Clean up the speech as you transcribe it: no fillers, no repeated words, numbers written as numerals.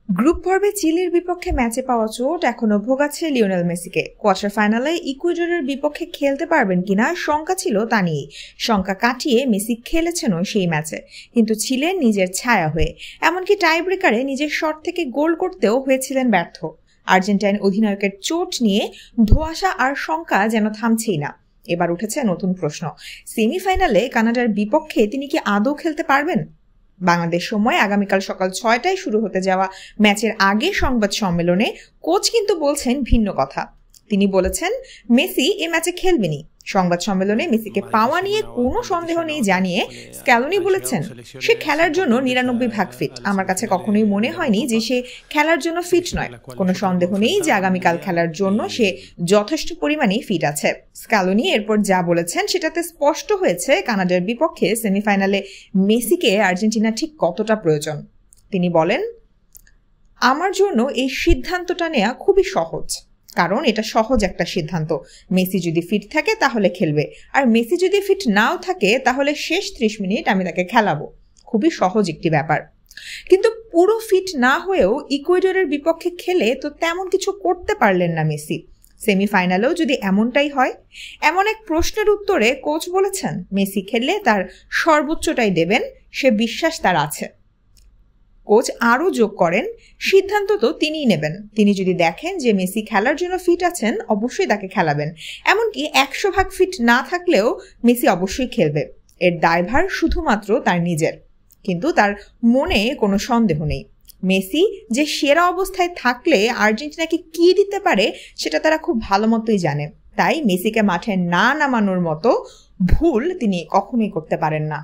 Group পর্বে চিলির বিপক্ষে ম্যাচে পাওয়া চোট এখনো ভোগাচ্ছে লিওনেল মেসিকে। কোয়ার্টার ফাইনালে ইকুয়েডরের বিপক্ষে খেলতে পারবেন কিনা শঙ্কা ছিল তা নিয়েই। শঙ্কা কাটিয়ে মেসি খেলেছেনও সেই ম্যাচে, কিন্তু ছিলেন নিজের ছায়া হয়ে। এমনকি টাই ব্রেকারে নিজের শট থেকে গোল করতেও হয়েছিলেন ব্যর্থ। আর্জেন্টাইন অধিনায়কের চোট নিয়ে ধোঁয়াশা আর শঙ্কা যেন থামছেই না। এবার উঠেছে নতুন প্রশ্ন, সেমিফাইনালে কানাডার বিপক্ষে তিনি কি আদৌ খেলতে পারবেন? বাংলাদেশ সময় আগামীকাল সকাল 6টায় শুরু হতে যাওয়া ম্যাচের আগে সংবাদ সম্মেলনে কোচ কিন্তু বলছেন ভিন্ন কথা। তিনি বলেছেন মেসি এ ম্যাচে খেলবেনই। সংবাদ সম্মেলনে মেসিকে পাওয়া নিয়ে কোনো সন্দেহ নেই জানিয়ে স্ক্যালোনি বলেছেন, সে খেলার জন্য 99% ফিট। আমার কাছে কখনোই মনে হয়নি যে সে খেলার জন্য ফিট নয়। কোনো সন্দেহ নেই যে আগামীকাল খেলার জন্য সে যথেষ্ট পরিমাণেই ফিট আছে। স্ক্যালোনি এরপর যা বলেছেন সেটাতে স্পষ্ট হয়েছে কানাডার বিপক্ষে সেমিফাইনালে মেসিকে আর্জেন্টিনা ঠিক কতটা প্রয়োজন। তিনি বলেন, আমার জন্য এই সিদ্ধান্তটা নেওয়া খুবই সহজ, কারণ এটা সহজ একটা সিদ্ধান্ত। মেসি যদি ফিট থাকে তাহলে খেলবে, আর মেসি যদি ফিট নাও থাকে তাহলে শেষ 30 মিনিট আমি তাকে খেলাবো। খুবই সহজ একটি ব্যাপার। কিন্তু পুরো ফিট না হয়েও ইকুয়েডরের বিপক্ষে খেলে তো তেমন কিছু করতে পারলেন না মেসি। সেমিফাইনালেও যদি এমনটাই হয়? এমন এক প্রশ্নের উত্তরে কোচ বলেছেন, মেসি খেললে তার সর্বোচ্চটাই দেবেন, সে বিশ্বাস তার আছে। কোচ আরও যোগ করেন, সিদ্ধান্ত তো তিনিই নেবেন। তিনি যদি দেখেন যে মেসি খেলার জন্য ফিট আছেন, অবশ্যই তাকে খেলাবেন। এমনকি 100% ফিট না থাকলেও মেসি অবশ্যই খেলবে। এর দায়ভার শুধুমাত্র তার নিজের। কিন্তু তার মনে কোনো সন্দেহ নেই, মেসি যে সেরা অবস্থায় থাকলে আর্জেন্টিনাকে কি দিতে পারে সেটা তারা খুব ভালো মতোই জানে। তাই মেসিকে মাঠে না নামানোর মতো ভুল তিনি কখনোই করতে পারেন না।